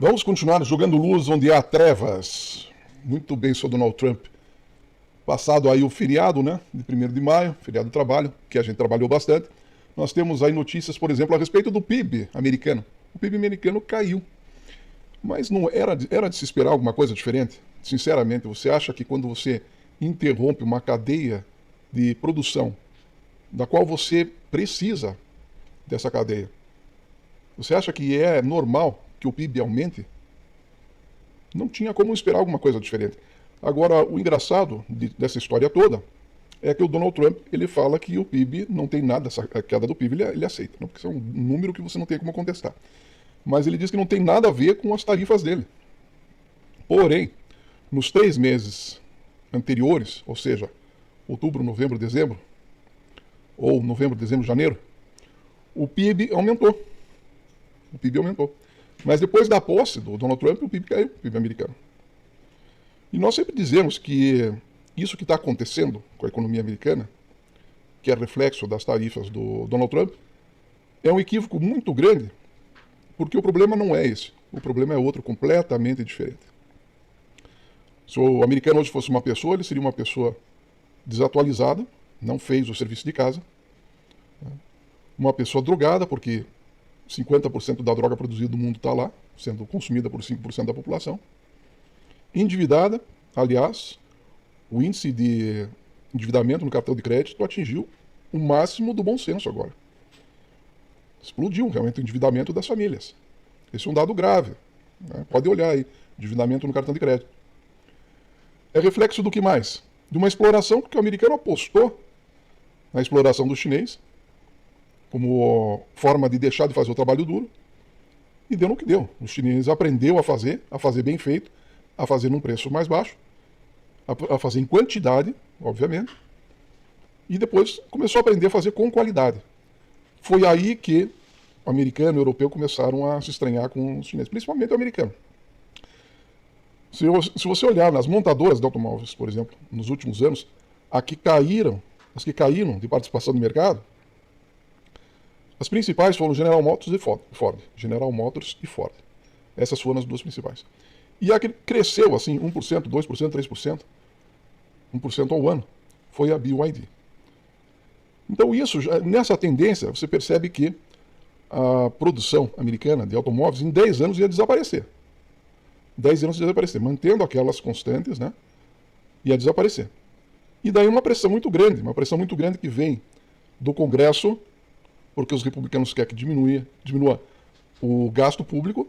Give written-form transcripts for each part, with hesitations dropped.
Vamos continuar jogando luz onde há trevas. Muito bem, sou Donald Trump. Passado aí o feriado, né, de 1º de maio, feriado do trabalho, que a gente trabalhou bastante, nós temos aí notícias, por exemplo, a respeito do PIB americano. O PIB americano caiu. Mas não era de se esperar alguma coisa diferente? Sinceramente, você acha que quando você interrompe uma cadeia de produção, da qual você precisa dessa cadeia, você acha que é normal que o PIB aumente? Não tinha como esperar alguma coisa diferente. Agora, o engraçado dessa história toda é que o Donald Trump, ele fala que o PIB não tem nada, essa queda do PIB ele aceita, não? Porque isso é um número que você não tem como contestar. Mas ele diz que não tem nada a ver com as tarifas dele. Porém, nos 3 meses anteriores, ou seja, outubro, novembro, dezembro, ou novembro, dezembro, janeiro, o PIB aumentou. O PIB aumentou. Mas depois da posse do Donald Trump, o PIB caiu, o PIB americano. E nós sempre dizemos que isso que está acontecendo com a economia americana, que é reflexo das tarifas do Donald Trump, é um equívoco muito grande, porque o problema não é esse. O problema é outro, completamente diferente. Se o americano hoje fosse uma pessoa, ele seria uma pessoa desatualizada, não fez o serviço de casa, uma pessoa drogada, porque 50% da droga produzida do mundo está lá, sendo consumida por 5% da população, endividada, aliás, o índice de endividamento no cartão de crédito atingiu o máximo do bom senso agora. Explodiu realmente o endividamento das famílias. Esse é um dado grave, né? Pode olhar aí, endividamento no cartão de crédito. É reflexo do que mais? De uma exploração, porque o americano apostou na exploração do chinês, como forma de deixar de fazer o trabalho duro, e deu no que deu. O chinês aprendeu a fazer bem feito, a fazer num preço mais baixo, a fazer em quantidade, obviamente, e depois começou a aprender a fazer com qualidade. Foi aí que o americano e o europeu começaram a se estranhar com os chineses, principalmente o americano. Se você olhar nas montadoras de automóveis, por exemplo, nos últimos anos, as que caíram de participação no mercado, as principais foram General Motors e Ford. General Motors e Ford. Essas foram as duas principais. E a que cresceu assim 1%, 2%, 3%, 1% ao ano, foi a BYD. Então isso, nessa tendência, você percebe que a produção americana de automóveis em 10 anos ia desaparecer. 10 anos ia desaparecer, mantendo aquelas constantes, né? Ia desaparecer. E daí uma pressão muito grande que vem do Congresso, porque os republicanos querem que diminua o gasto público,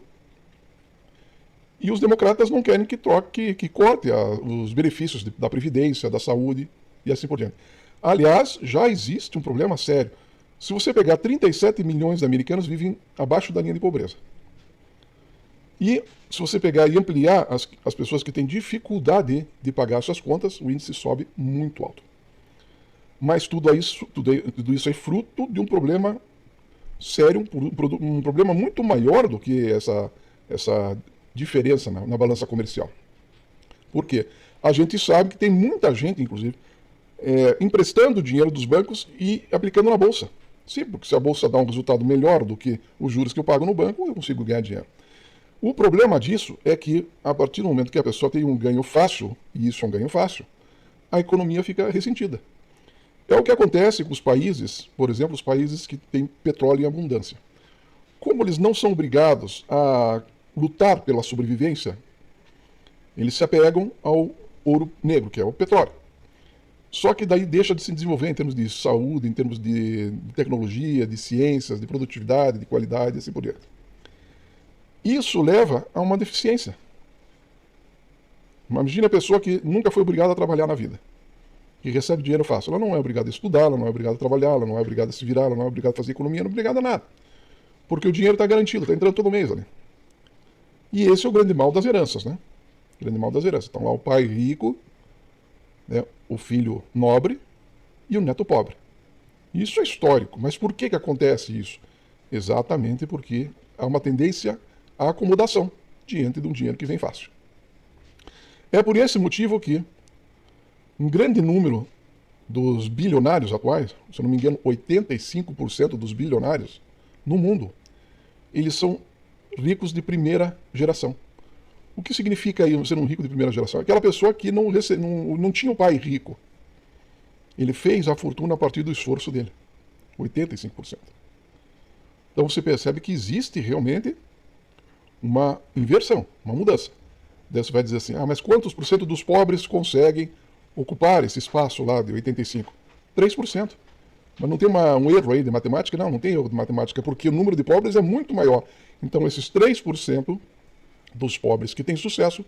e os democratas não querem que corte os benefícios da Previdência, da saúde e assim por diante. Aliás, já existe um problema sério. Se você pegar 37 milhões de americanos vivem abaixo da linha de pobreza. E se você pegar e ampliar as pessoas que têm dificuldade de pagar suas contas, o índice sobe muito alto. Mas tudo isso é fruto de um problema sério, um problema muito maior do que essa diferença na balança comercial. Por quê? A gente sabe que tem muita gente, inclusive, emprestando dinheiro dos bancos e aplicando na bolsa. Sim, porque se a bolsa dá um resultado melhor do que os juros que eu pago no banco, eu consigo ganhar dinheiro. O problema disso é que, a partir do momento que a pessoa tem um ganho fácil, e isso é um ganho fácil, a economia fica ressentida. É o que acontece com os países, por exemplo, os países que têm petróleo em abundância. Como eles não são obrigados a lutar pela sobrevivência, eles se apegam ao ouro negro, que é o petróleo. Só que daí deixa de se desenvolver em termos de saúde, em termos de tecnologia, de ciências, de produtividade, de qualidade e assim por diante. Isso leva a uma deficiência. Imagina a pessoa que nunca foi obrigada a trabalhar na vida, que recebe dinheiro fácil. Ela não é obrigada a estudar, ela não é obrigada a trabalhar, ela não é obrigada a se virar, ela não é obrigada a fazer economia, não é obrigada a nada. Porque o dinheiro está garantido, está entrando todo mês ali. E esse é o grande mal das heranças, né? O grande mal das heranças. Então lá o pai rico, né, o filho nobre e o neto pobre. Isso é histórico, mas por que acontece isso? Exatamente porque há uma tendência à acomodação diante de um dinheiro que vem fácil. É por esse motivo que um grande número dos bilionários atuais, se eu não me engano, 85% dos bilionários no mundo, eles são ricos de primeira geração. O que significa aí ser um rico de primeira geração? Aquela pessoa que não tinha um pai rico. Ele fez a fortuna a partir do esforço dele. 85%. Então você percebe que existe realmente uma inversão, uma mudança. Daí você vai dizer assim, mas quantos por cento dos pobres conseguem ocupar esse espaço lá de 85%? 3%. Mas não tem um erro aí de matemática? Não tem erro de matemática, porque o número de pobres é muito maior. Então esses 3% dos pobres que têm sucesso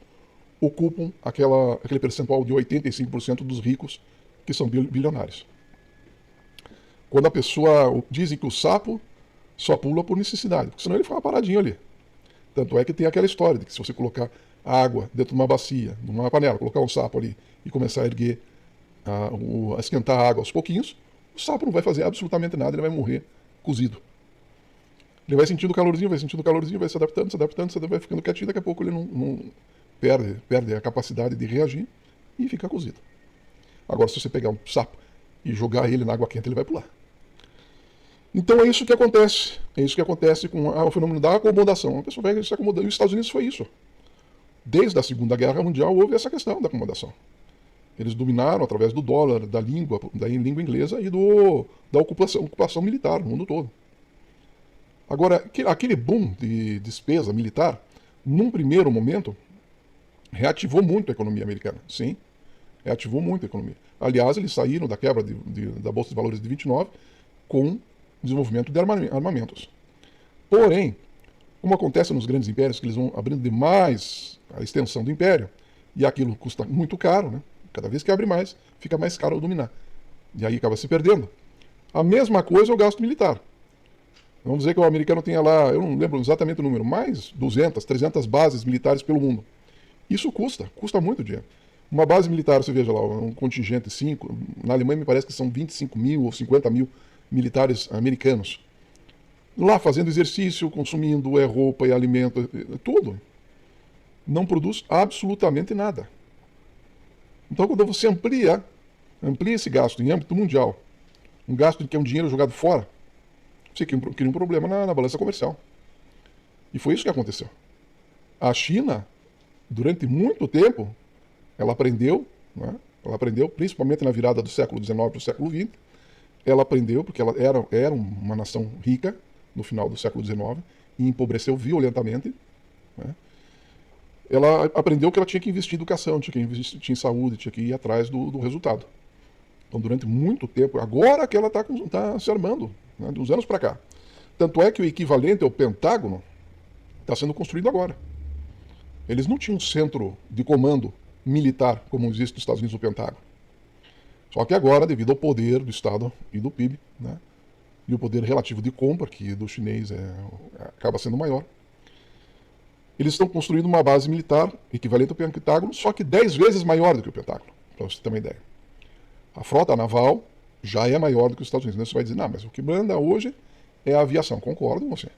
ocupam aquele percentual de 85% dos ricos que são bilionários. Quando a pessoa... Dizem que o sapo só pula por necessidade, porque senão ele fica paradinho ali. Tanto é que tem aquela história de que se você colocar água dentro de uma bacia, numa panela, colocar um sapo ali e começar a erguer, a esquentar a água aos pouquinhos, o sapo não vai fazer absolutamente nada, ele vai morrer cozido. Ele vai sentindo calorzinho, vai se adaptando, vai ficando quietinho, daqui a pouco ele não perde a capacidade de reagir e fica cozido. Agora, se você pegar um sapo e jogar ele na água quente, ele vai pular. Então é isso que acontece. É isso que acontece com o fenômeno da acomodação. A pessoa vai se acomodando. E os Estados Unidos foi isso. Desde a Segunda Guerra Mundial houve essa questão da acomodação. Eles dominaram através do dólar, da língua inglesa e da ocupação militar no mundo todo. Agora, aquele boom de despesa militar, num primeiro momento, reativou muito a economia americana. Sim, reativou muito a economia. Aliás, eles saíram da quebra da Bolsa de Valores de 29 com desenvolvimento de armamentos. Porém, como acontece nos grandes impérios, que eles vão abrindo demais a extensão do império, e aquilo custa muito caro, né? Cada vez que abre mais, fica mais caro dominar. E aí acaba se perdendo. A mesma coisa é o gasto militar. Vamos dizer que o americano tenha lá, eu não lembro exatamente o número, mais 200, 300 bases militares pelo mundo. Isso custa muito dinheiro. Uma base militar, você veja lá, um contingente 5, na Alemanha me parece que são 25 mil ou 50 mil militares americanos. Lá fazendo exercício, consumindo roupa e alimento, tudo. Não produz absolutamente nada. Então quando você amplia esse gasto em âmbito mundial, um gasto que é um dinheiro jogado fora, você cria um problema na balança comercial. E foi isso que aconteceu. A China, durante muito tempo, ela aprendeu, né? Ela aprendeu, principalmente na virada do século XIX para o século XX, ela aprendeu, porque ela era uma nação rica no final do século XIX e empobreceu violentamente, né? Ela aprendeu que ela tinha que investir em educação, tinha que investir em saúde, tinha que ir atrás do resultado. Então, durante muito tempo, agora que ela está se armando, né, de uns anos para cá. Tanto é que o equivalente ao Pentágono está sendo construído agora. Eles não tinham um centro de comando militar, como existe nos Estados Unidos o Pentágono. Só que agora, devido ao poder do Estado e do PIB, né, e o poder relativo de compra, que do chinês acaba sendo maior, eles estão construindo uma base militar equivalente ao Pentágono, só que 10 vezes maior do que o Pentágono, para você ter uma ideia. A frota naval já é maior do que os Estados Unidos. Você vai dizer, não, mas o que manda hoje é a aviação. Concordo com você.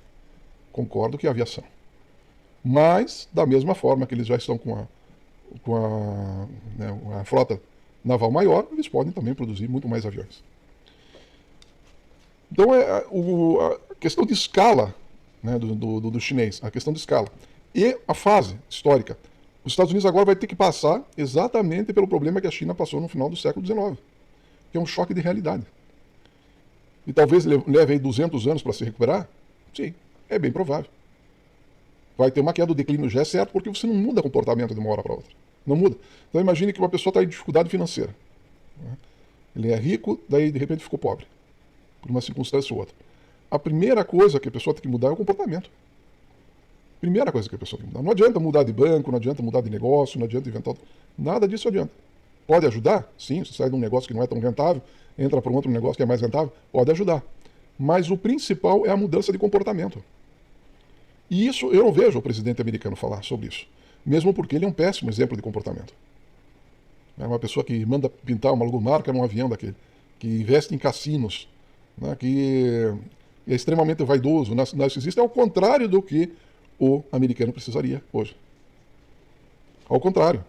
Concordo que é a aviação. Mas, da mesma forma que eles já estão com a frota naval maior, eles podem também produzir muito mais aviões. Então, a questão de escala, né, do chinês, a questão de escala e a fase histórica. Os Estados Unidos agora vai ter que passar exatamente pelo problema que a China passou no final do século XIX, que é um choque de realidade. E talvez leve aí 200 anos para se recuperar? Sim, é bem provável. Vai ter uma queda do declínio, já é certo, porque você não muda comportamento de uma hora para outra. Não muda. Então imagine que uma pessoa está em dificuldade financeira. Ele é rico, daí de repente ficou pobre, por uma circunstância ou outra. A primeira coisa que a pessoa tem que mudar é o comportamento. Primeira coisa que a pessoa tem que mudar. Não adianta mudar de banco, não adianta mudar de negócio, não adianta inventar... Nada disso adianta. Pode ajudar? Sim, você sai de um negócio que não é tão rentável, entra para um outro negócio que é mais rentável, pode ajudar. Mas o principal é a mudança de comportamento. E isso, eu não vejo o presidente americano falar sobre isso. Mesmo porque ele é um péssimo exemplo de comportamento. É uma pessoa que manda pintar uma logomarca num avião daquele, que investe em cassinos, né, que é extremamente vaidoso, narcisista, é ao contrário do que o americano precisaria hoje. Ao contrário.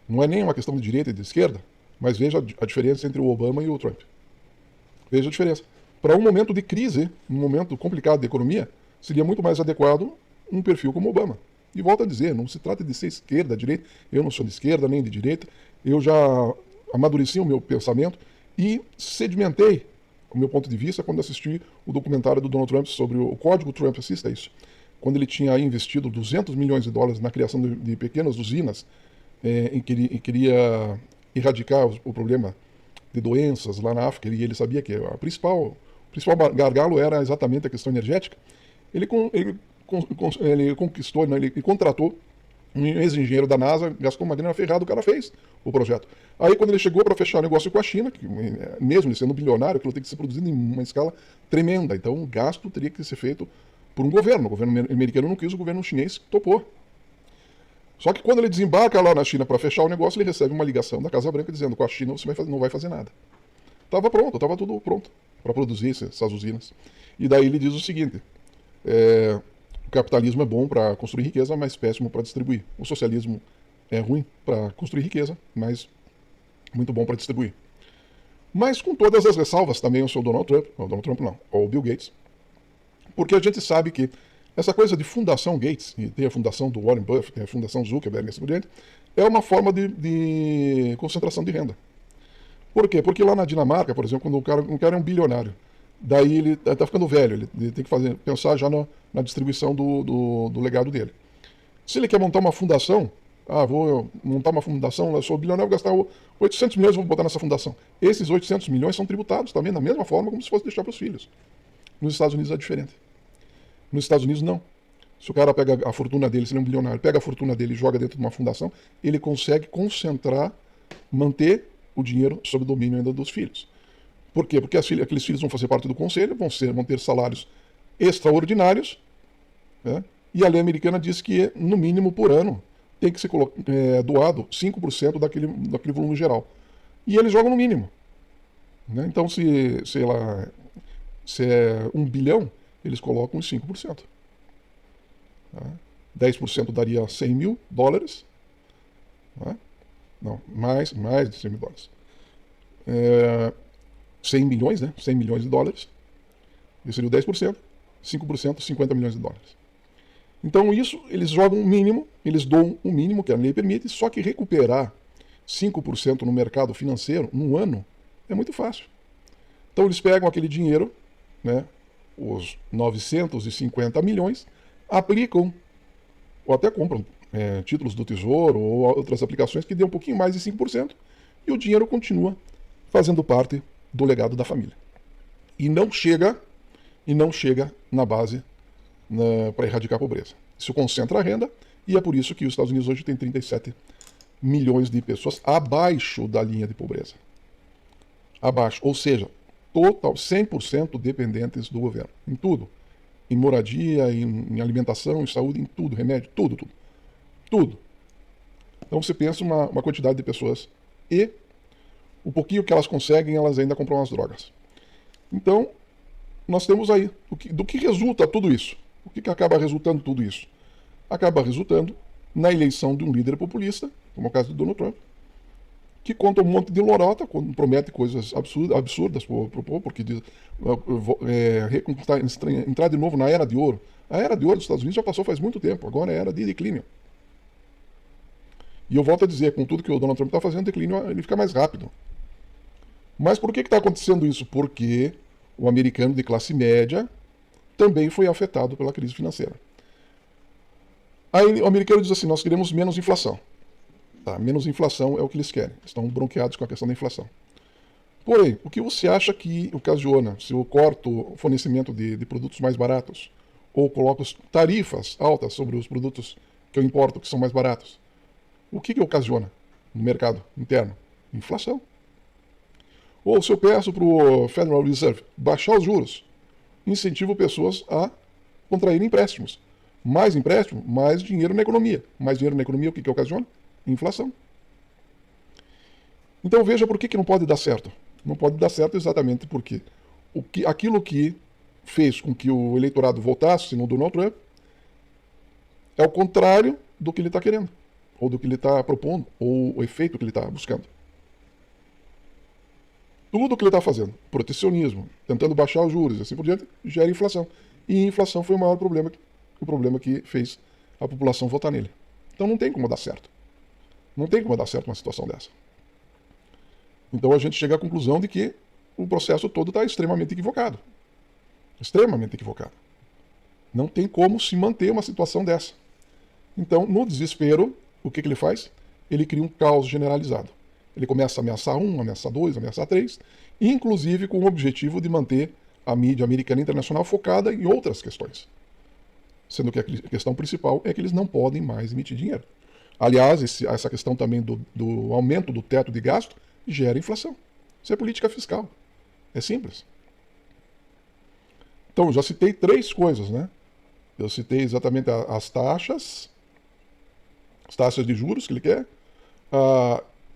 Não é nem uma questão de direita e de esquerda, mas veja a diferença entre o Obama e o Trump. Veja a diferença. Para um momento de crise, um momento complicado de economia, seria muito mais adequado um perfil como Obama. E volto a dizer, não se trata de ser esquerda, direita, eu não sou de esquerda nem de direita, eu já amadureci o meu pensamento e sedimentei o meu ponto de vista quando assisti o documentário do Donald Trump sobre o Código Trump, assista isso, quando ele tinha investido 200 milhões de dólares na criação de pequenas usinas em que ele queria erradicar o problema de doenças lá na África, e ele sabia que o principal gargalo era exatamente a questão energética. Ele conquistou, né, ele contratou um ex-engenheiro da NASA, gastou uma grana ferrada, o cara fez o projeto. Aí quando ele chegou para fechar o negócio com a China, que, mesmo ele sendo bilionário, aquilo tem que ser produzido em uma escala tremenda, então o gasto teria que ser feito por um governo. O governo americano não quis, o governo chinês topou. Só que quando ele desembarca lá na China para fechar o negócio, ele recebe uma ligação da Casa Branca dizendo que com a China você não vai fazer nada. Estava pronto, estava tudo pronto para produzir essas usinas. E daí ele diz o seguinte, o capitalismo é bom para construir riqueza, mas péssimo para distribuir. O socialismo é ruim para construir riqueza, mas muito bom para distribuir. Mas com todas as ressalvas, também o seu Donald Trump não, ou Bill Gates, porque a gente sabe que essa coisa de fundação Gates, e tem a fundação do Warren Buffett, tem a fundação Zuckerberg, assim por diante, é uma forma de concentração de renda. Por quê? Porque lá na Dinamarca, por exemplo, quando um cara é um bilionário, daí ele está ficando velho, ele tem que pensar já na distribuição do legado dele. Se ele quer montar uma fundação, vou montar uma fundação, eu sou bilionário, vou gastar 800 milhões, vou botar nessa fundação. Esses 800 milhões são tributados também da mesma forma como se fosse deixar para os filhos. Nos Estados Unidos é diferente. Nos Estados Unidos, não. Se o cara pega a fortuna dele, se ele é um bilionário, pega a fortuna dele e joga dentro de uma fundação, ele consegue concentrar, manter o dinheiro sob domínio ainda dos filhos. Por quê? Porque aqueles filhos vão fazer parte do conselho, vão ter salários extraordinários, né? E a lei americana diz que, no mínimo por ano, tem que ser doado 5% daquele volume geral. E eles jogam no mínimo. Né? Então, se é 1 bilhão, eles colocam os 5%. Tá? 10% daria 100 mil dólares. Tá? Não, mais de 100 mil dólares. 100 milhões, né? 100 milhões de dólares. Isso seria o 10%. 5%, 50 milhões de dólares. Então isso, eles jogam o mínimo, eles doam o mínimo que a lei permite, só que recuperar 5% no mercado financeiro num ano é muito fácil. Então eles pegam aquele dinheiro, né, os 950 milhões, aplicam, ou até compram títulos do Tesouro ou outras aplicações que dêem um pouquinho mais de 5%, e o dinheiro continua fazendo parte do legado da família. E não chega na base para erradicar a pobreza. Isso concentra a renda, e é por isso que os Estados Unidos hoje tem 37 milhões de pessoas abaixo da linha de pobreza. Abaixo, ou seja, 100% dependentes do governo, em tudo. Em moradia, em alimentação, em saúde, em tudo, remédio, tudo. Então você pensa uma quantidade de pessoas e o pouquinho que elas conseguem, elas ainda compram as drogas. Então, nós temos aí, do que resulta tudo isso? O que acaba resultando tudo isso? Acaba resultando na eleição de um líder populista, como é o caso do Donald Trump, que conta um monte de lorota, promete coisas absurdas para o povo, porque diz entrar de novo na Era de Ouro. A Era de Ouro dos Estados Unidos já passou faz muito tempo, agora é a Era de declínio. E eu volto a dizer, com tudo que o Donald Trump está fazendo, o declínio ele fica mais rápido. Mas por que está acontecendo isso? Porque o americano de classe média também foi afetado pela crise financeira. Aí o americano diz assim, nós queremos menos inflação. Tá, menos inflação é o que eles querem. Estão bronqueados com a questão da inflação. Porém, o que você acha que ocasiona se eu corto o fornecimento de produtos mais baratos ou coloco tarifas altas sobre os produtos que eu importo que são mais baratos? O que ocasiona no mercado interno? Inflação. Ou se eu peço para o Federal Reserve baixar os juros, incentivo pessoas a contraírem empréstimos. Mais empréstimo, mais dinheiro na economia. Mais dinheiro na economia, o que ocasiona? Inflação. Então veja por que não pode dar certo. Não pode dar certo exatamente porque aquilo que fez com que o eleitorado votasse no Donald Trump é o contrário do que ele está querendo, ou do que ele está propondo, ou o efeito que ele está buscando. Tudo que ele está fazendo, protecionismo, tentando baixar os juros, assim por diante, gera inflação. E a inflação foi o maior problema, o problema que fez a população votar nele. Então não tem como dar certo. Não tem como dar certo uma situação dessa. Então a gente chega à conclusão de que o processo todo está extremamente equivocado. Extremamente equivocado. Não tem como se manter uma situação dessa. Então, no desespero, o que ele faz? Ele cria um caos generalizado. Ele começa a ameaçar um, ameaçar dois, ameaçar três, inclusive com o objetivo de manter a mídia americana e internacional focada em outras questões. Sendo que a questão principal é que eles não podem mais emitir dinheiro. Aliás, essa questão também do aumento do teto de gasto gera inflação. Isso é política fiscal. É simples. Então, eu já citei três coisas, né? Eu citei exatamente as taxas de juros que ele quer,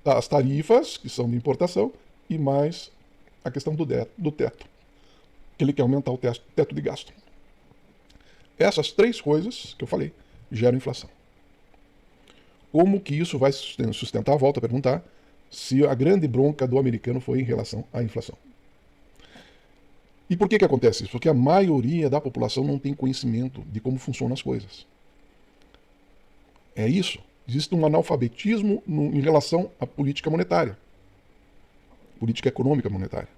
as tarifas, que são de importação, e mais a questão do teto, que ele quer aumentar o teto de gasto. Essas três coisas que eu falei geram inflação. Como que isso vai sustentar? Volto a perguntar se a grande bronca do americano foi em relação à inflação. E por que acontece isso? Porque a maioria da população não tem conhecimento de como funcionam as coisas. É isso. Existe um analfabetismo em relação à política monetária, política econômica monetária.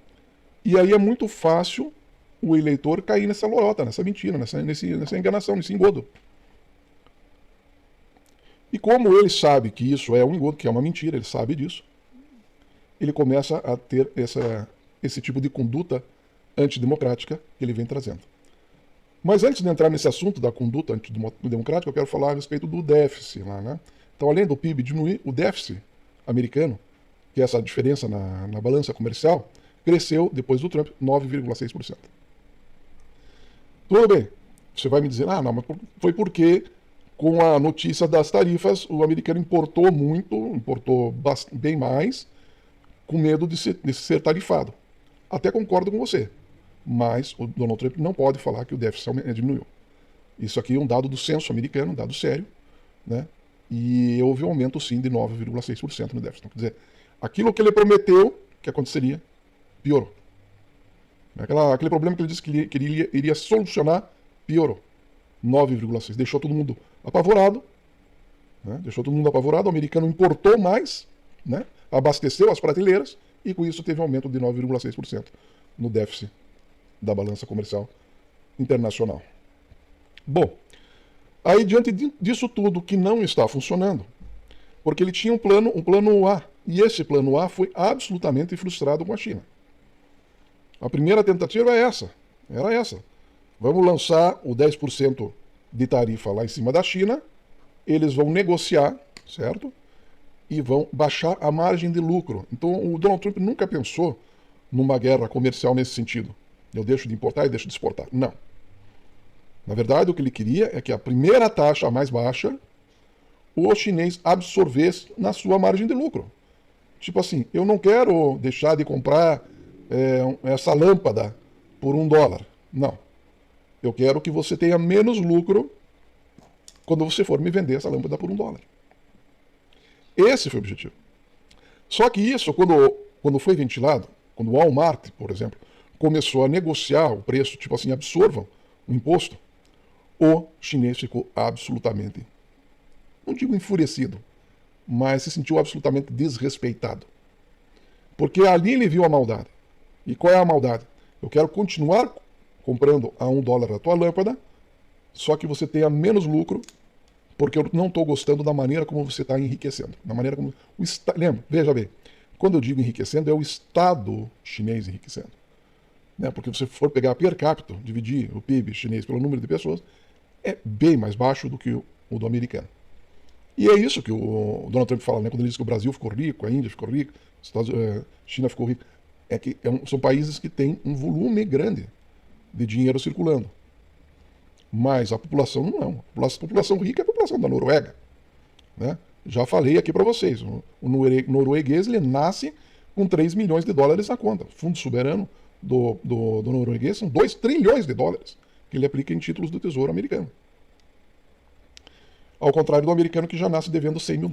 E aí é muito fácil o eleitor cair nessa lorota, nessa mentira, nessa enganação, nesse engodo. E como ele sabe que isso é um engodo, que é uma mentira, ele sabe disso, ele começa a ter esse tipo de conduta antidemocrática que ele vem trazendo. Mas antes de entrar nesse assunto da conduta antidemocrática, eu quero falar a respeito do déficit lá, né? Então, além do PIB diminuir, o déficit americano, que é essa diferença na balança comercial, cresceu, depois do Trump, 9,6%. Tudo bem. Você vai me dizer, não, mas foi porque com a notícia das tarifas, o americano importou bem mais, com medo de ser tarifado. Até concordo com você. Mas o Donald Trump não pode falar que o déficit diminuiu. Isso aqui é um dado do censo americano, um dado sério, né? E houve um aumento, sim, de 9,6% no déficit. Então, quer dizer, aquilo que ele prometeu que aconteceria, piorou. Aquele problema que ele disse que ele iria solucionar, piorou. 9,6%. Deixou todo mundo apavorado. Né? Deixou todo mundo apavorado. O americano importou mais, né? Abasteceu as prateleiras e com isso teve um aumento de 9,6% no déficit da balança comercial internacional. Bom, aí diante disso tudo que não está funcionando, porque ele tinha um plano A, e esse plano A foi absolutamente frustrado com a China. A primeira tentativa era essa. Vamos lançar o 10% de tarifa lá em cima da China, eles vão negociar, certo? E vão baixar a margem de lucro. Então o Donald Trump nunca pensou numa guerra comercial nesse sentido. Eu deixo de importar e deixo de exportar. Não. Na verdade, o que ele queria é que a primeira taxa, a mais baixa, o chinês absorvesse na sua margem de lucro. Tipo assim, eu não quero deixar de comprar essa lâmpada por $1. Não. Eu quero que você tenha menos lucro quando você for me vender essa lâmpada por $1. Esse foi o objetivo. Só que isso, quando foi ventilado, quando o Walmart, por exemplo, começou a negociar o preço, tipo assim, absorvam o imposto, o chinês ficou absolutamente, não digo enfurecido, mas se sentiu absolutamente desrespeitado. Porque ali ele viu a maldade. E qual é a maldade? Eu quero continuar comprando a $1 a tua lâmpada, só que você tenha menos lucro, porque eu não estou gostando da maneira como você está enriquecendo. Da maneira como lembra, veja bem, quando eu digo enriquecendo, é o Estado chinês enriquecendo. Né? Porque se você for pegar per capita, dividir o PIB chinês pelo número de pessoas, é bem mais baixo do que o do americano. E é isso que o Donald Trump fala, né? Quando ele diz que o Brasil ficou rico, a Índia ficou rica, a China ficou rica. É que são países que têm um volume grande de dinheiro circulando. Mas a população não. A população rica é a população da Noruega. Né? Já falei aqui para vocês, o norueguês ele nasce com $3 milhões na conta. O fundo soberano do norueguês são $2 trilhões que ele aplica em títulos do Tesouro americano. Ao contrário do americano que já nasce devendo $100 mil.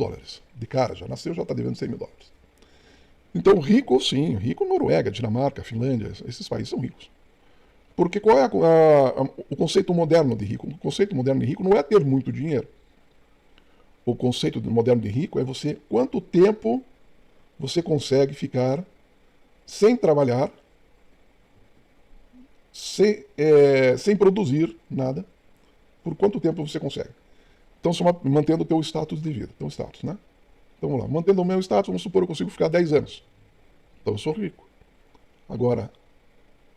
De cara, já nasceu, já está devendo $100 mil. Então, rico sim, rico Noruega, Dinamarca, Finlândia, esses países são ricos. Porque qual é o conceito moderno de rico? O conceito moderno de rico não é ter muito dinheiro. O conceito moderno de rico é você, quanto tempo você consegue ficar sem trabalhar, sem produzir nada, por quanto tempo você consegue. Então, mantendo o teu status de vida, teu status, né? Então, vamos lá, mantendo o meu status, vamos supor que eu consigo ficar 10 anos. Então, eu sou rico. Agora,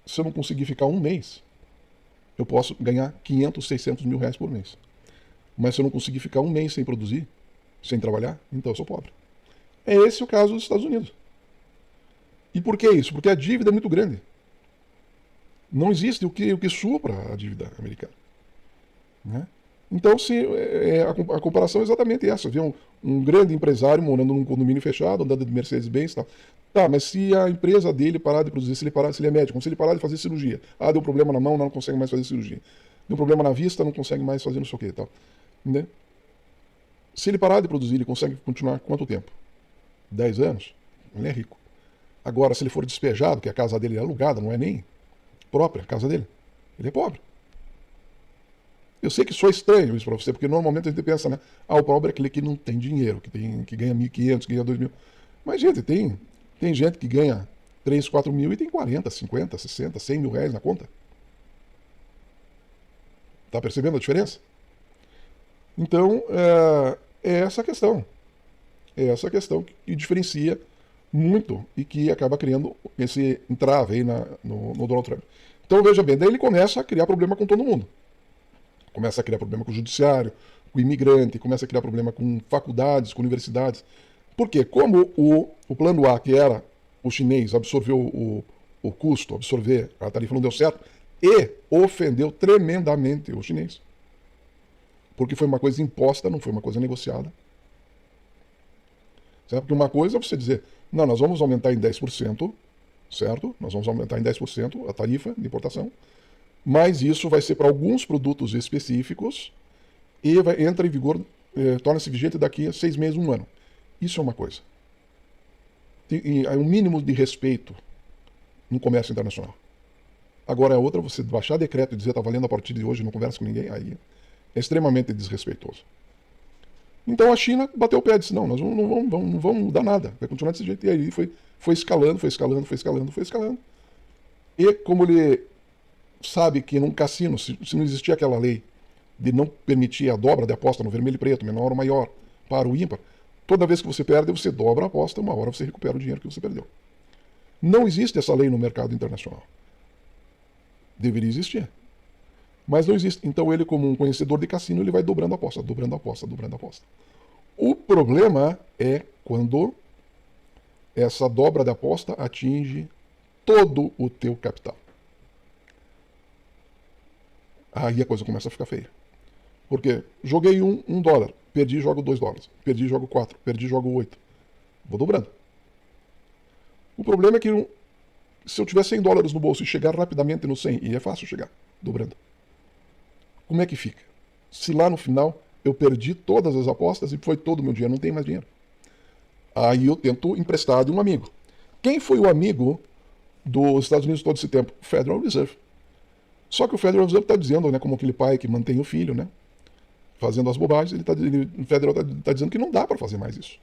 se eu não conseguir ficar um mês, eu posso ganhar 500, 600 mil reais por mês. Mas se eu não conseguir ficar um mês sem produzir, sem trabalhar, então eu sou pobre. É esse o caso dos Estados Unidos. E por que isso? Porque a dívida é muito grande. Não existe o que supra a dívida americana. Né? Então, a comparação é exatamente essa. Vê um grande empresário morando num condomínio fechado, andando de Mercedes-Benz e tal. Tá, mas se a empresa dele parar de produzir, se ele é médico, se ele parar de fazer cirurgia, deu problema na mão, não consegue mais fazer cirurgia. Deu problema na vista, não consegue mais fazer não sei o que e tal. Né? Se ele parar de produzir, ele consegue continuar quanto tempo? 10 anos? Ele é rico. Agora, se ele for despejado, que a casa dele é alugada, não é nem própria a casa dele, ele é pobre. Eu sei que soa estranho isso para você, porque normalmente a gente pensa, né? O pobre é aquele que não tem dinheiro, que ganha 1.500, que ganha 2.000. Mas, gente, tem gente que ganha 3, 4 mil e tem 40, 50, 60, 100 mil reais na conta. Tá percebendo a diferença? Então, é essa a questão. É essa a questão que diferencia muito e que acaba criando esse entrave aí no Donald Trump. Então, veja bem, daí ele começa a criar problema com todo mundo. Começa a criar problema com o judiciário, com o imigrante, começa a criar problema com faculdades, com universidades. Por quê? Como o plano A, que era o chinês, absorveu o custo, absorver a tarifa, não deu certo, e ofendeu tremendamente o chinês. Porque foi uma coisa imposta, não foi uma coisa negociada. Certo? Porque uma coisa é você dizer, não, nós vamos aumentar em 10%, certo? Nós vamos aumentar em 10% a tarifa de importação, mas isso vai ser para alguns produtos específicos e entra em vigor, torna-se vigente daqui a 6 meses, 1 ano. Isso é uma coisa. Há um mínimo de respeito no comércio internacional. Agora é outra, você baixar decreto e dizer está valendo a partir de hoje, não conversa com ninguém, aí é extremamente desrespeitoso. Então a China bateu o pé e disse, não, nós não vamos mudar nada, vai continuar desse jeito. E aí foi escalando. E como ele sabe que num cassino, se não existia aquela lei de não permitir a dobra de aposta no vermelho e preto, menor ou maior, para o ímpar, toda vez que você perde, você dobra a aposta, uma hora você recupera o dinheiro que você perdeu. Não existe essa lei no mercado internacional. Deveria existir. Mas não existe. Então ele, como um conhecedor de cassino, ele vai dobrando a aposta. O problema é quando essa dobra da aposta atinge todo o teu capital. Aí a coisa começa a ficar feia. Porque joguei um dólar, perdi, jogo $2. Perdi, jogo 4. Perdi, jogo 8. Vou dobrando. O problema é que se eu tiver $100 no bolso e chegar rapidamente no 100, e é fácil chegar, dobrando. Como é que fica? Se lá no final eu perdi todas as apostas e foi todo o meu dinheiro, não tem mais dinheiro. Aí eu tento emprestar de um amigo. Quem foi o amigo dos Estados Unidos todo esse tempo? Federal Reserve. Só que o Federal Reserve está dizendo, né, como aquele pai que mantém o filho, né, fazendo as bobagens, o Federal está dizendo que não dá para fazer mais isso.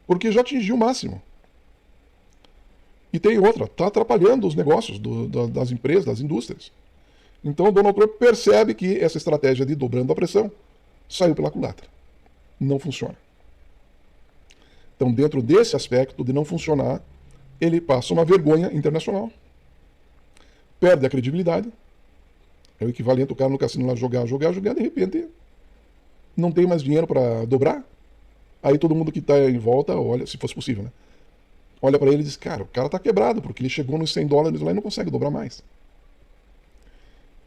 Porque já atingiu o máximo. E tem outra, está atrapalhando os negócios das empresas, das indústrias. Então o Donald Trump percebe que essa estratégia de dobrando a pressão saiu pela culatra. Não funciona. Então, dentro desse aspecto de não funcionar, ele passa uma vergonha internacional. Perde a credibilidade. É o equivalente o cara no cassino lá jogar, de repente não tem mais dinheiro para dobrar. Aí todo mundo que está em volta, olha, se fosse possível, né? Olha para ele e diz, cara, o cara está quebrado, porque ele chegou nos $100 lá e não consegue dobrar mais.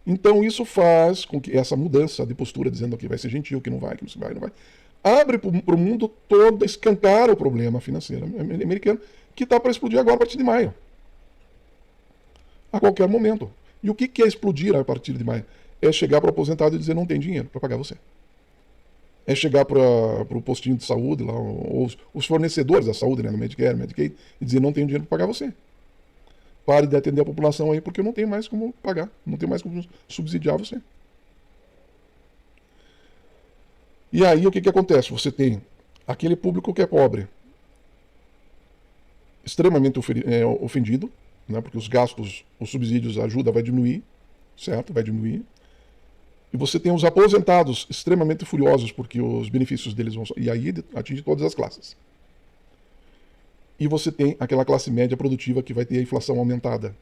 Então isso faz com que essa mudança de postura, dizendo que vai ser gentil, que não vai, não vai, abre para o mundo todo, escancara o problema financeiro americano, que está para explodir agora a partir de maio. A qualquer momento. E o que é explodir a partir de maio? É chegar para o aposentado e dizer não tem dinheiro para pagar você. É chegar para o postinho de saúde, lá, ou os fornecedores da saúde, né, no Medicare, Medicaid, e dizer não tenho dinheiro para pagar você. pare de atender a população aí, porque eu não tenho mais como pagar, não tenho mais como subsidiar você. E aí o que acontece? Você tem aquele público que é pobre, extremamente ofendido, né, porque os gastos, os subsídios, a ajuda vai diminuir, certo? Vai diminuir. E você tem os aposentados extremamente furiosos, porque os benefícios deles vão... E aí atinge todas as classes. E você tem aquela classe média produtiva que vai ter a inflação aumentada.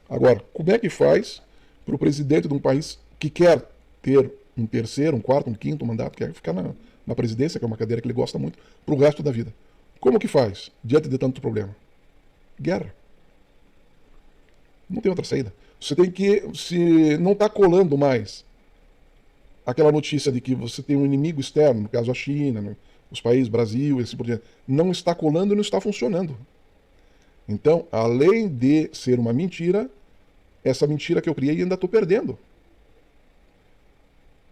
Agora, como é que faz para o presidente de um país que quer ter um terceiro, um quarto, um quinto mandato, quer ficar na presidência, que é uma cadeira que ele gosta muito, para o resto da vida? Como que faz diante de tanto problema? Guerra. Não tem outra saída. Você tem que, se não está colando mais aquela notícia de que você tem um inimigo externo, no caso a China, os países, Brasil, esse por diante, não está colando e não está funcionando. Então, além de ser uma mentira, essa mentira que eu criei ainda estou perdendo.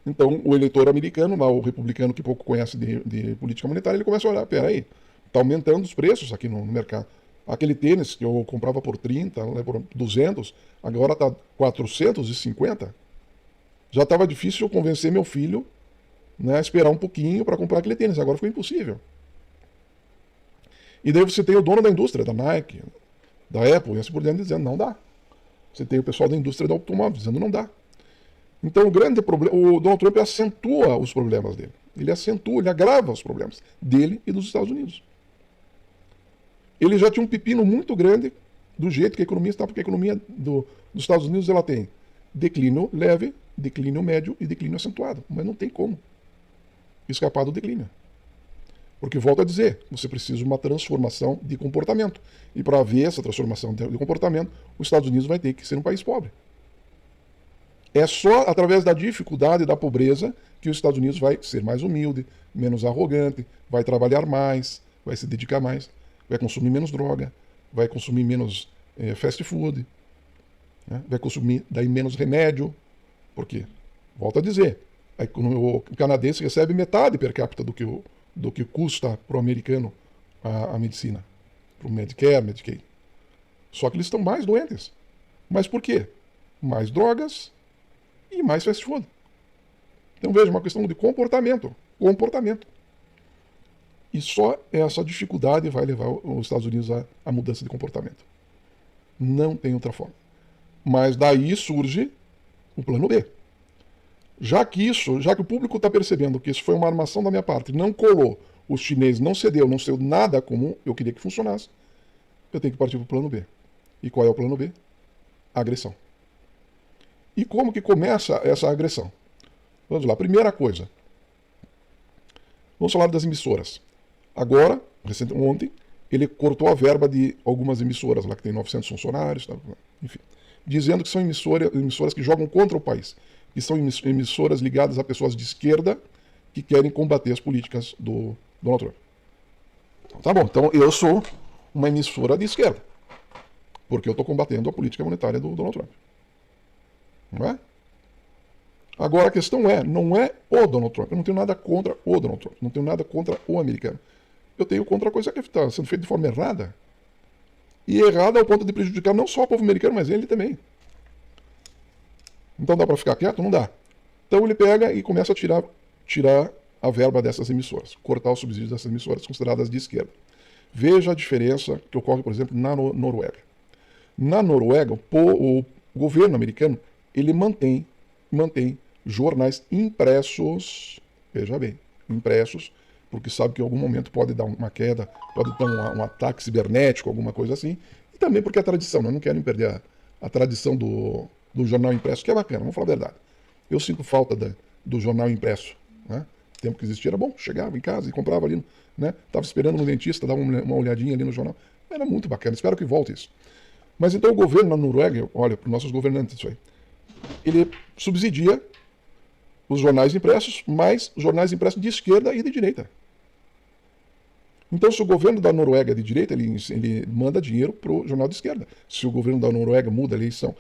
Então, o eleitor americano, lá, o republicano que pouco conhece de política monetária, ele começa a olhar, peraí, está aumentando os preços aqui no mercado. Aquele tênis que eu comprava por 30, por 200, agora está 450. Já estava difícil eu convencer meu filho, né, a esperar um pouquinho para comprar aquele tênis. Agora ficou impossível. E daí você tem o dono da indústria, da Nike, da Apple, e assim por diante, dizendo não dá. Você tem o pessoal da indústria do automóvel dizendo não dá. Então o grande problema, o Donald Trump acentua os problemas dele. Ele acentua, ele agrava os problemas dele e dos Estados Unidos. Ele já tinha um pepino muito grande do jeito que a economia está, porque a economia dos Estados Unidos ela tem declínio leve, declínio médio e declínio acentuado. Mas não tem como escapar do declínio. Porque, volto a dizer, você precisa de uma transformação de comportamento. E para haver essa transformação de comportamento, os Estados Unidos vai ter que ser um país pobre. É só através da dificuldade e da pobreza que os Estados Unidos vai ser mais humilde, menos arrogante, vai trabalhar mais, vai se dedicar mais, vai consumir menos droga, vai consumir menos fast food, né? Vai consumir daí menos remédio. Por quê? Volto a dizer, o canadense recebe metade per capita do que custa para o americano a medicina, para o Medicare, Medicaid. Só que eles estão mais doentes. Mas por quê? Mais drogas e mais fast food. Então veja, uma questão de comportamento. Comportamento. E só essa dificuldade vai levar os Estados Unidos à mudança de comportamento. Não tem outra forma. Mas daí surge o plano B. Já que o público está percebendo que isso foi uma armação da minha parte, não colou, os chineses não cedeu nada como eu queria que funcionasse, eu tenho que partir para o plano B. E qual é o plano B? A agressão. E como que começa essa agressão? Vamos lá, primeira coisa. Vamos falar das emissoras. Agora, ontem, ele cortou a verba de algumas emissoras, lá que tem 900 funcionários, enfim, dizendo que são emissoras que jogam contra o país, que são emissoras ligadas a pessoas de esquerda que querem combater as políticas do Donald Trump. Tá bom, então eu sou uma emissora de esquerda, porque eu estou combatendo a política monetária do Donald Trump. Não é? Agora a questão não é o Donald Trump, eu não tenho nada contra o Donald Trump, não tenho nada contra o americano. Eu tenho contra a coisa que está sendo feita de forma errada. E errada ao ponto de prejudicar não só o povo americano, mas ele também. Então dá para ficar quieto? Não dá. Então ele pega e começa a tirar a verba dessas emissoras, cortar os subsídios dessas emissoras consideradas de esquerda. Veja a diferença que ocorre, por exemplo, na Noruega. Na Noruega, o governo americano ele mantém jornais impressos, veja bem, impressos, porque sabe que em algum momento pode dar uma queda, pode dar um ataque cibernético, alguma coisa assim, e também porque é tradição, né? Não querem perder a tradição do jornal impresso, que é bacana, vamos falar a verdade. Eu sinto falta do jornal impresso, né? O tempo que existia era bom, chegava em casa e comprava ali, né? Estava esperando no dentista, dava uma olhadinha ali no jornal, era muito bacana, espero que volte isso. Mas então o governo na Noruega, olha, para os nossos governantes isso aí, ele subsidia os jornais impressos, mas os jornais impressos de esquerda e de direita. Então, se o governo da Noruega é de direita, ele manda dinheiro para o jornal de esquerda. Se o governo da Noruega muda a eleição,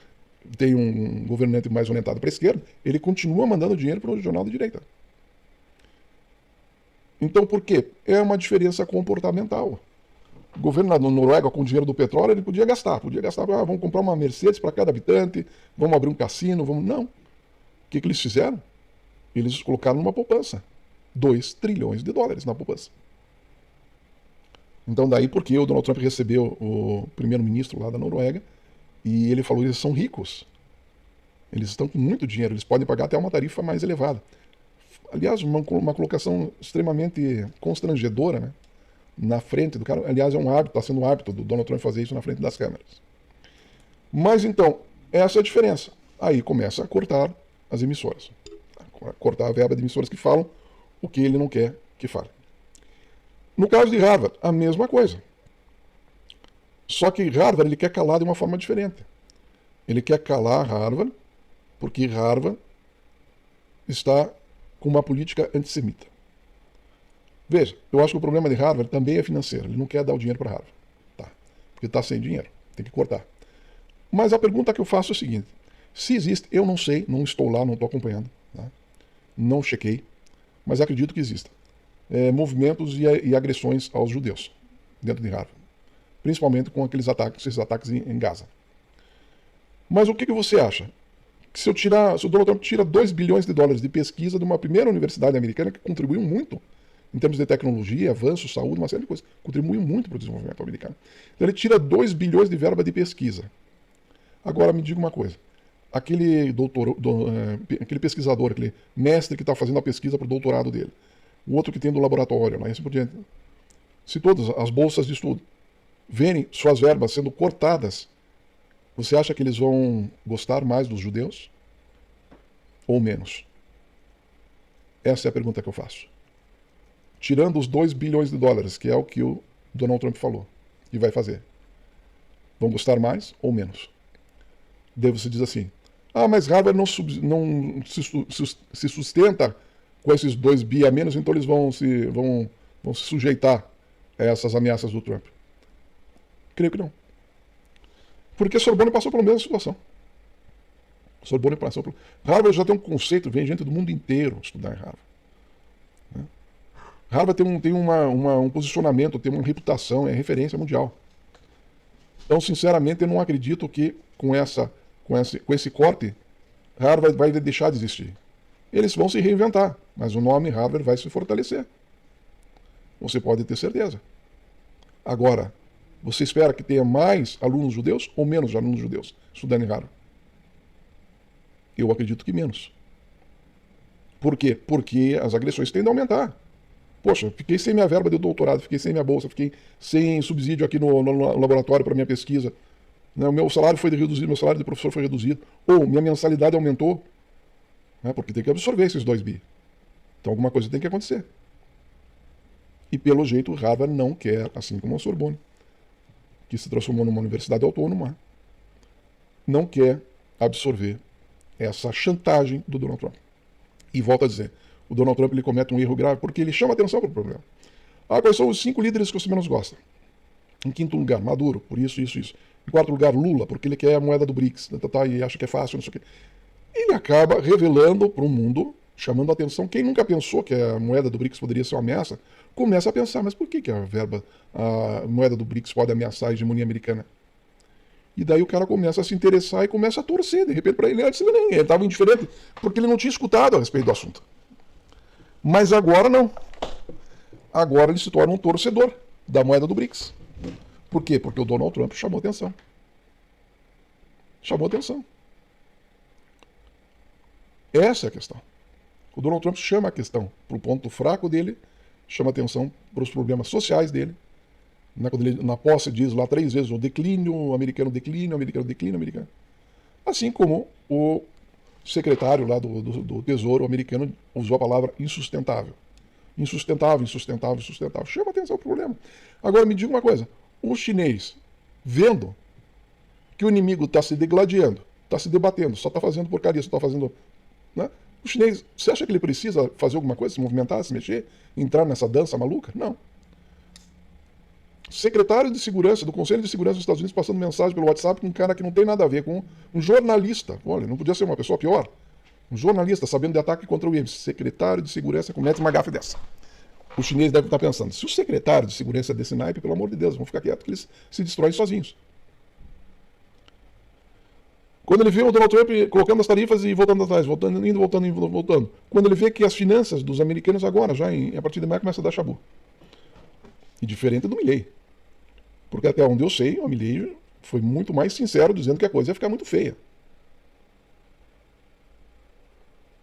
tem um governante mais orientado para a esquerda, ele continua mandando dinheiro para o jornal de direita. Então, por quê? É uma diferença comportamental. O governo da Noruega, com o dinheiro do petróleo, ele podia gastar, vamos comprar uma Mercedes para cada habitante, vamos abrir um cassino, vamos... Não. O que eles fizeram? Eles colocaram numa poupança. 2 trilhões de dólares na poupança. Então daí porque o Donald Trump recebeu o primeiro-ministro lá da Noruega e ele falou, eles são ricos. Eles estão com muito dinheiro, eles podem pagar até uma tarifa mais elevada. Aliás, uma colocação extremamente constrangedora, né? Na frente do cara. Aliás, é um hábito, está sendo um hábito do Donald Trump fazer isso na frente das câmeras. Mas então, essa é a diferença. Aí começa a cortar as emissoras. Cortar a verba de emissoras que falam o que ele não quer que fale. No caso de Harvard, a mesma coisa. Só que Harvard ele quer calar de uma forma diferente. Ele quer calar Harvard porque Harvard está com uma política antissemita. Veja, eu acho que o problema de Harvard também é financeiro. Ele não quer dar o dinheiro para Harvard. Tá. Porque está sem dinheiro. Tem que cortar. Mas a pergunta que eu faço é o seguinte. Se existe, eu não sei, não estou lá, não estou acompanhando. Tá? Não chequei, mas acredito que exista. Movimentos e agressões aos judeus dentro de Harvard. Principalmente com esses ataques em Gaza. Mas o que você acha? Que se o Donald Trump tira 2 bilhões de dólares de pesquisa de uma primeira universidade americana que contribuiu muito em termos de tecnologia, avanço, saúde, uma série de coisas, contribuiu muito para o desenvolvimento americano. Então ele tira 2 bilhões de verba de pesquisa. Agora me diga uma coisa. Aquele pesquisador, aquele mestre que está fazendo a pesquisa para o doutorado dele, o outro que tem do laboratório, lá, e assim por diante. Se todas as bolsas de estudo verem suas verbas sendo cortadas, você acha que eles vão gostar mais dos judeus? Ou menos? Essa é a pergunta que eu faço. Tirando os 2 bilhões de dólares, que é o que o Donald Trump falou, e vai fazer. Vão gostar mais ou menos? Daí você diz assim, mas Harvard não se sustenta com esses 2 bi a menos, então eles vão se sujeitar a essas ameaças do Trump. Creio que não. Porque Sorbonne passou pela mesma situação. Harvard já tem um conceito, vem gente do mundo inteiro estudar em Harvard. Né? Harvard tem um posicionamento, tem uma reputação, é referência mundial. Então, sinceramente, eu não acredito que com esse corte, Harvard vai deixar de existir. Eles vão se reinventar, mas o nome Harvard vai se fortalecer. Você pode ter certeza. Agora, você espera que tenha mais alunos judeus ou menos alunos judeus estudando em Harvard? Eu acredito que menos. Por quê? Porque as agressões tendem a aumentar. Poxa, fiquei sem minha verba de doutorado, fiquei sem minha bolsa, fiquei sem subsídio aqui no laboratório para minha pesquisa. O meu salário foi reduzido, meu salário de professor foi reduzido. Ou minha mensalidade aumentou. Porque tem que absorver esses 2 bi. Então alguma coisa tem que acontecer. E pelo jeito Harvard não quer, assim como a Sorbonne, que se transformou numa universidade autônoma, não quer absorver essa chantagem do Donald Trump. E volto a dizer, o Donald Trump ele comete um erro grave porque ele chama atenção para o problema. Quais são os 5 líderes que você menos gosta? Em 5º lugar, Maduro, por isso. Em 4º lugar, Lula, porque ele quer a moeda do BRICS, e acha que é fácil, não sei o quê. Ele acaba revelando para o mundo, chamando a atenção. Quem nunca pensou que a moeda do BRICS poderia ser uma ameaça, começa a pensar, mas por que a moeda do BRICS pode ameaçar a hegemonia americana? E daí o cara começa a se interessar e começa a torcer, de repente, para ele. Ele estava indiferente, porque ele não tinha escutado a respeito do assunto. Mas agora não. Agora ele se torna um torcedor da moeda do BRICS. Por quê? Porque o Donald Trump chamou atenção. Essa é a questão. O Donald Trump chama a questão para o ponto fraco dele, chama atenção para os problemas sociais dele. Quando ele, na posse, diz lá 3 vezes o declínio, americano. Assim como o secretário lá do Tesouro americano usou a palavra insustentável. Insustentável. Chama atenção para o problema. Agora me diga uma coisa. O chinês, vendo que o inimigo está se degladiando, está se debatendo, só está fazendo porcaria, só está fazendo... Né? O chinês, você acha que ele precisa fazer alguma coisa, se movimentar, se mexer, entrar nessa dança maluca? Não. Secretário de Segurança, do Conselho de Segurança dos Estados Unidos, passando mensagem pelo WhatsApp com um cara que não tem nada a ver, com um jornalista. Olha, não podia ser uma pessoa pior. Um jornalista sabendo de ataque contra o IEM. Secretário de Segurança comete uma gafe dessa. os chineses devem estar pensando, se o secretário de segurança desse naipe, pelo amor de Deus, vão ficar quietos que eles se destroem sozinhos. Quando ele vê o Donald Trump colocando as tarifas e voltando atrás, voltando, indo, voltando, indo, voltando. Quando ele vê que as finanças dos americanos agora, já a partir de maio, começam a dar chabu. E diferente do Milley. Porque até onde eu sei, o Milley foi muito mais sincero dizendo que a coisa ia ficar muito feia.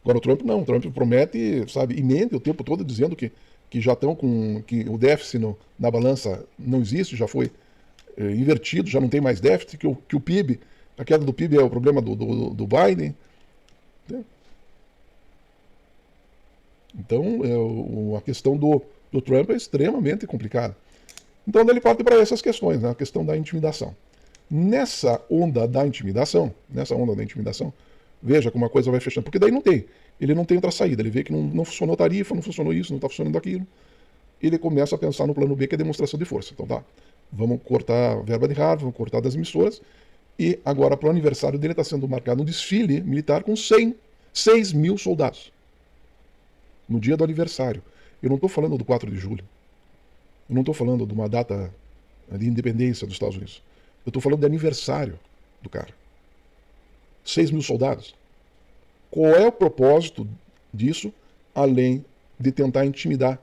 Agora o Trump não, o Trump promete, sabe, e mente o tempo todo dizendo que já estão com, que o déficit na balança não existe, já foi invertido, já não tem mais déficit, que o PIB, a queda do PIB é o problema do Biden. Então, a questão do Trump é extremamente complicada. Então, ele parte para essas questões, né? A questão da intimidação. Nessa onda da intimidação, veja como a coisa vai fechando, porque daí não tem. Ele não tem outra saída, ele vê que não funcionou a tarifa, não funcionou isso, não está funcionando aquilo. Ele começa a pensar no plano B, que é demonstração de força. Então tá, vamos cortar a verba de Harvard, vamos cortar das emissoras, e agora para o aniversário dele está sendo marcado um desfile militar com 6 mil soldados. No dia do aniversário. Eu não estou falando do 4 de julho. Eu não estou falando de uma data de independência dos Estados Unidos. Eu estou falando de aniversário do cara. 6 mil soldados. Qual é o propósito disso, além de tentar intimidar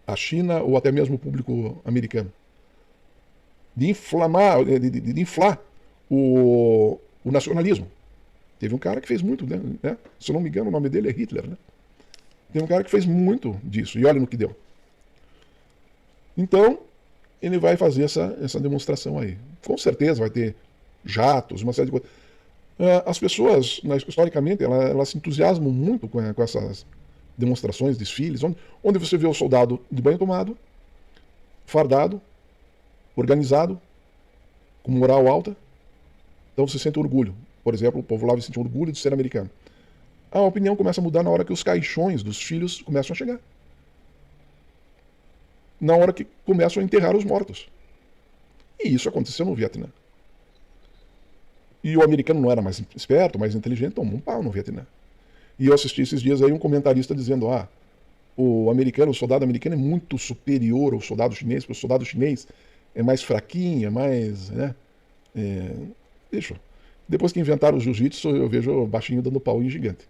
a China ou até mesmo o público americano? De inflar o nacionalismo. Teve um cara que fez muito, né? Se eu não me engano, o nome dele é Hitler, né? Tem um cara que fez muito disso, e olha no que deu. Então, ele vai fazer essa demonstração aí. Com certeza vai ter jatos, uma série de coisas. As pessoas, historicamente, elas se entusiasmam muito com essas demonstrações, desfiles, onde você vê o soldado de banho tomado, fardado, organizado, com moral alta. Então você sente orgulho. Por exemplo, o povo lá vai sentir orgulho de ser americano. A opinião começa a mudar na hora que os caixões dos filhos começam a chegar. Na hora que começam a enterrar os mortos. E isso aconteceu no Vietnã. E o americano não era mais esperto, mais inteligente, tomou um pau no Vietnã. E eu assisti esses dias aí um comentarista dizendo, o soldado americano é muito superior ao soldado chinês, porque o soldado chinês é mais fraquinho, é mais, né? Depois que inventaram o jiu-jitsu, eu vejo o baixinho dando pau em gigante.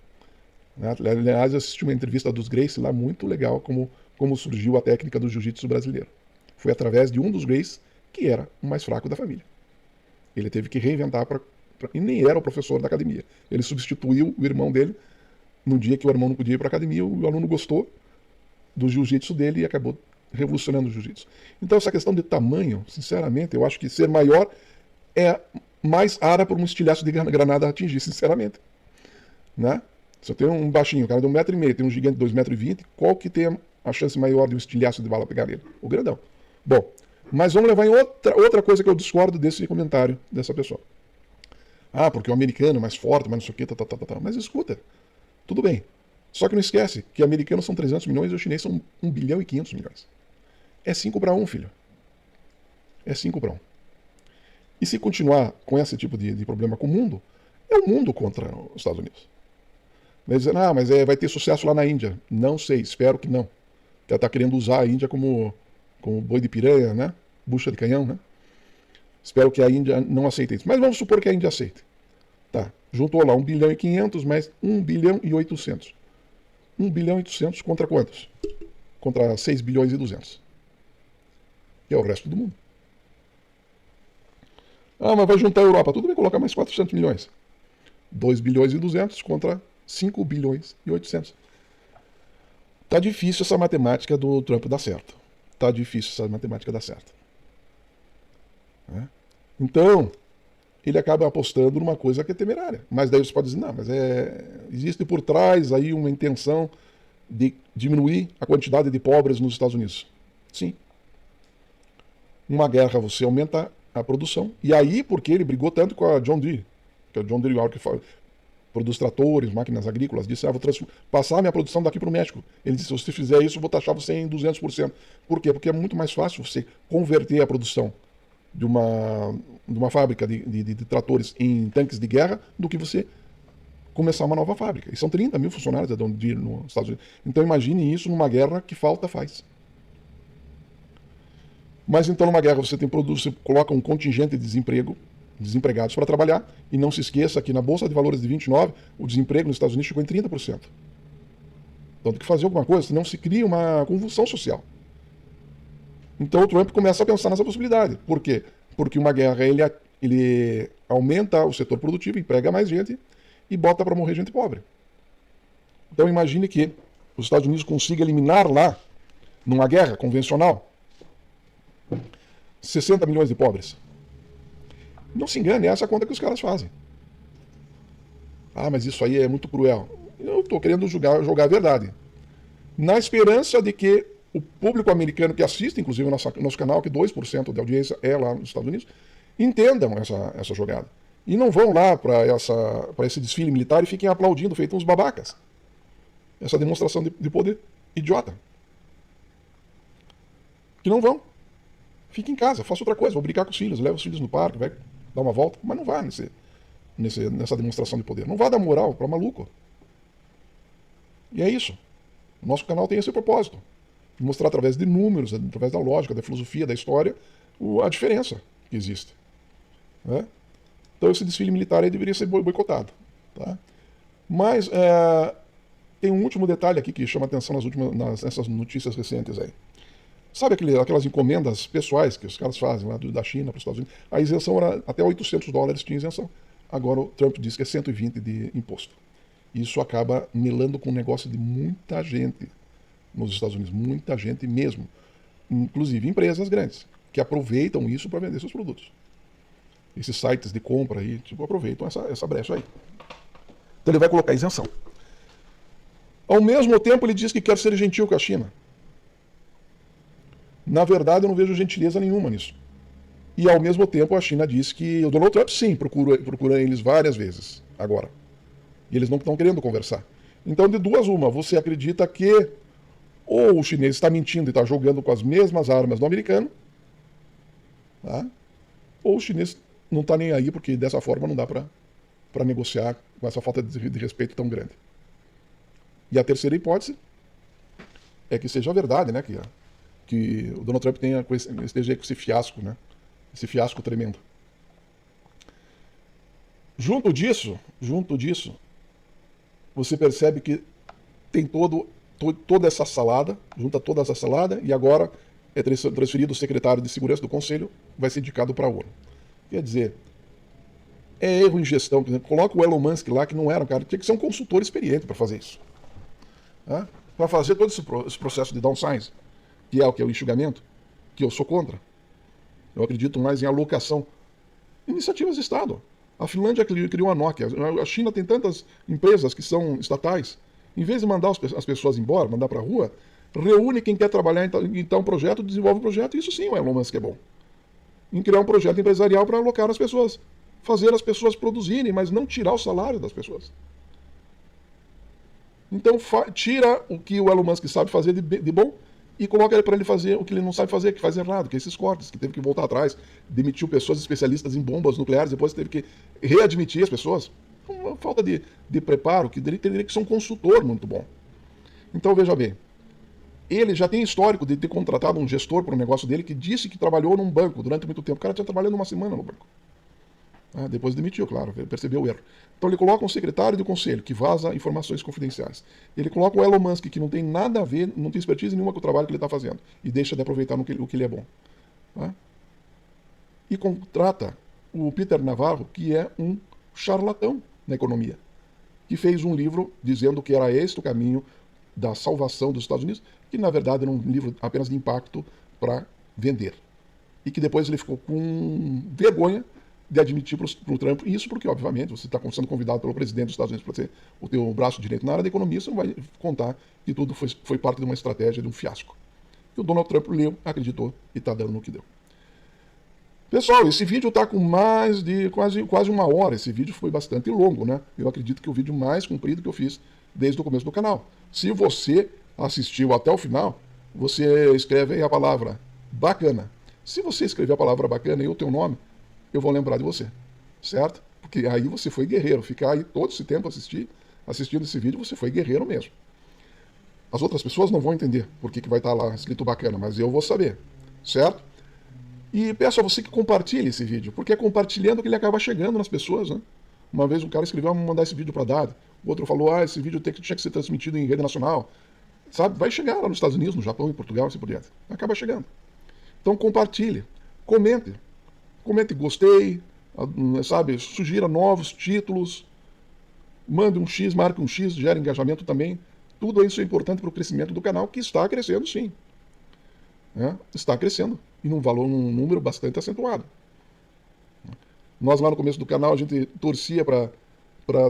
Aliás, eu assisti uma entrevista dos Gracie lá, muito legal, como surgiu a técnica do jiu-jitsu brasileiro. Foi através de um dos Gracie, que era o mais fraco da família. Ele teve que reinventar, e nem era o professor da academia. Ele substituiu o irmão dele no dia que o irmão não podia ir para a academia, o aluno gostou do jiu-jitsu dele e acabou revolucionando o jiu-jitsu. Então essa questão de tamanho, sinceramente, eu acho que ser maior é mais área para um estilhaço de granada atingir, sinceramente. Né? Se eu tenho um baixinho, um cara de 1,5 m, tem um gigante de 2,20 m, qual que tem a chance maior de um estilhaço de bala pegar ele? O grandão. Bom, mas vamos levar em outra coisa que eu discordo desse comentário dessa pessoa. Porque o americano é mais forte, mas não sei o que, Mas escuta, tudo bem. Só que não esquece que americanos são 300 milhões e os chineses são 1 bilhão e 500 milhões. É 5-1, filho. É 5-1. E se continuar com esse tipo de problema com o mundo, é o mundo contra os Estados Unidos. Vai dizer, mas vai ter sucesso lá na Índia. Não sei, espero que não. Ela está querendo usar a Índia como boi de piranha, né? Bucha de canhão, né? Espero que a Índia não aceite isso. Mas vamos supor que a Índia aceite. Tá, juntou lá 1 bilhão e 500 mais 1 bilhão e 800. 1 bilhão e 800 contra quantos? Contra 6 bilhões e 200. Que é o resto do mundo. Mas vai juntar a Europa. Tudo bem, colocar mais 400 milhões. 2 bilhões e 200 contra 5 bilhões e 800. Tá difícil essa matemática do Trump dar certo. Tá difícil essa matemática dar certo. Então, ele acaba apostando numa coisa que é temerária. Mas daí você pode dizer, mas existe por trás aí uma intenção de diminuir a quantidade de pobres nos Estados Unidos. Sim. Uma guerra você aumenta a produção. E aí, porque ele brigou tanto com a John Deere, que é o John Deere que produz tratores, máquinas agrícolas, disse, vou passar a minha produção daqui para o México. Ele disse, se você fizer isso, eu vou taxar você em 200%. Por quê? Porque é muito mais fácil você converter a produção de uma fábrica de tratores em tanques de guerra do que você começar uma nova fábrica. E são 30 mil funcionários nos Estados Unidos. Então imagine isso numa guerra que falta faz. Mas então numa guerra você tem produtos, você coloca um contingente de desempregados para trabalhar, e não se esqueça que na Bolsa de Valores de 29, o desemprego nos Estados Unidos ficou em 30%. Então tem que fazer alguma coisa, senão se cria uma convulsão social. Então o Trump começa a pensar nessa possibilidade. Por quê? Porque uma guerra ele aumenta o setor produtivo, emprega mais gente e bota para morrer gente pobre. Então imagine que os Estados Unidos consigam eliminar lá, numa guerra convencional, 60 milhões de pobres. Não se engane, essa é a conta que os caras fazem. Ah, mas isso aí é muito cruel. Eu estou querendo jogar a verdade. Na esperança de que o público americano que assiste, inclusive o nosso canal, que 2% da audiência é lá nos Estados Unidos, entendam essa jogada. E não vão lá para esse desfile militar e fiquem aplaudindo, feito uns babacas. Essa demonstração de poder idiota. Que não vão. Fique em casa, faça outra coisa, vou brincar com os filhos, leva os filhos no parque, vai dar uma volta, mas não vá nessa demonstração de poder. Não vá dar moral para maluco. E é isso. O nosso canal tem esse propósito. Mostrar através de números, através da lógica, da filosofia, da história, a diferença que existe. Né? Então esse desfile militar aí deveria ser boicotado. Tá? Mas tem um último detalhe aqui que chama atenção nessas notícias recentes aí. Sabe aquelas encomendas pessoais que os caras fazem lá da China para os Estados Unidos? A isenção era até $800 tinha isenção. Agora o Trump diz que é 120 de imposto. Isso acaba melando com o negócio de muita gente nos Estados Unidos. Muita gente mesmo. Inclusive empresas grandes, que aproveitam isso para vender seus produtos. Esses sites de compra aí, aproveitam essa brecha aí. Então ele vai colocar isenção. Ao mesmo tempo ele diz que quer ser gentil com a China. Na verdade, eu não vejo gentileza nenhuma nisso. E, ao mesmo tempo, a China diz que o Donald Trump, sim, procura eles várias vezes, agora. E eles não estão querendo conversar. Então, de duas uma, você acredita que ou o chinês está mentindo e está jogando com as mesmas armas do americano, tá? Ou o chinês não está nem aí, porque dessa forma não dá para negociar com essa falta de respeito tão grande. E a terceira hipótese é que seja verdade, né, que o Donald Trump esteja com esse fiasco, né? Esse fiasco tremendo. Junto disso, você percebe que tem toda essa salada, junta toda essa salada, e agora é transferido o secretário de segurança do Conselho, vai ser indicado para a ONU. Quer dizer, é erro em gestão. Coloca o Elon Musk lá, que não era um cara, tinha que ser um consultor experiente para fazer isso. Tá? Para fazer todo esse processo de downsize, que é o enxugamento, que eu sou contra. Eu acredito mais em alocação. Iniciativas de Estado. A Finlândia criou a Nokia. A China tem tantas empresas que são estatais. Em vez de mandar as pessoas embora, mandar para a rua, reúne quem quer trabalhar em tal projeto, desenvolve um projeto. Isso sim o Elon Musk é bom. Em criar um projeto empresarial para alocar as pessoas. Fazer as pessoas produzirem, mas não tirar o salário das pessoas. Então tira o que o Elon Musk sabe fazer de bom e coloca ele para ele fazer o que ele não sabe fazer, que faz errado, que é esses cortes, que teve que voltar atrás, demitiu pessoas especialistas em bombas nucleares, depois teve que readmitir as pessoas. Uma falta de preparo, que ele teria que ser um consultor muito bom. Então veja bem, ele já tem histórico de ter contratado um gestor para um negócio dele que disse que trabalhou num banco durante muito tempo. O cara tinha trabalhado uma semana no banco. Depois demitiu, claro, percebeu o erro. Então ele coloca um secretário do conselho que vaza informações confidenciais. Ele coloca o Elon Musk, que não tem nada a ver, não tem expertise nenhuma com o trabalho que ele está fazendo. E deixa de aproveitar o que ele é bom. Tá? E contrata o Peter Navarro, que é um charlatão na economia. Que fez um livro dizendo que era este o caminho da salvação dos Estados Unidos, que na verdade era um livro apenas de impacto para vender. E que depois ele ficou com vergonha de admitir para o Trump isso, porque, obviamente, você está sendo convidado pelo presidente dos Estados Unidos para ser o teu braço direito na área da economia, você não vai contar que tudo foi parte de uma estratégia, de um fiasco. E o Donald Trump leu, acreditou e está dando no que deu. Pessoal, esse vídeo está com mais de quase uma hora. Esse vídeo foi bastante longo, né? Eu acredito que é o vídeo mais comprido que eu fiz desde o começo do canal. Se você assistiu até o final, você escreve aí a palavra bacana. Se você escrever a palavra bacana e o teu nome, eu vou lembrar de você, certo? Porque aí você foi guerreiro. Ficar aí todo esse tempo assistindo esse vídeo, você foi guerreiro mesmo. As outras pessoas não vão entender por que vai estar lá escrito bacana, mas eu vou saber, certo? E peço a você que compartilhe esse vídeo, porque é compartilhando que ele acaba chegando nas pessoas, né? Uma vez um cara escreveu, vamos mandar esse vídeo para Dado. O outro falou, esse vídeo tinha que ser transmitido em rede nacional. Sabe? Vai chegar lá nos Estados Unidos, no Japão, em Portugal, assim por diante. Acaba chegando. Então compartilhe, comente. Comente gostei, sabe? Sugira novos títulos, mande um X, marque um X, gera engajamento também. Tudo isso é importante para o crescimento do canal, que está crescendo sim. Está crescendo. E num número bastante acentuado. Nós lá no começo do canal, a gente torcia para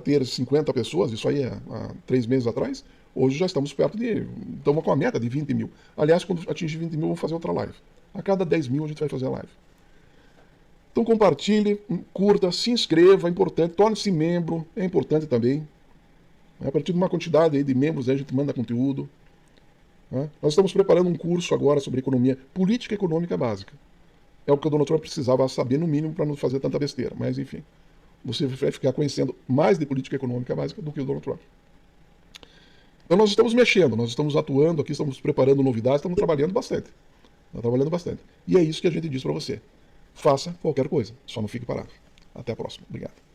ter 50 pessoas, isso aí há 3 meses atrás. Hoje já estamos perto estamos com a meta de 20 mil. Aliás, quando atingir 20 mil, vamos fazer outra live. A cada 10 mil a gente vai fazer a live. Então compartilhe, curta, se inscreva, é importante, torne-se membro, é importante também. A partir de uma quantidade aí de membros aí a gente manda conteúdo. Nós estamos preparando um curso agora sobre economia, política econômica básica. É o que o Donald Trump precisava saber, no mínimo, para não fazer tanta besteira. Mas, enfim, você vai ficar conhecendo mais de política econômica básica do que o Donald Trump. Então nós estamos mexendo, nós estamos atuando aqui, estamos preparando novidades, estamos trabalhando bastante. Estamos trabalhando bastante. E é isso que a gente diz para você. Faça qualquer coisa, só não fique parado. Até a próxima. Obrigado.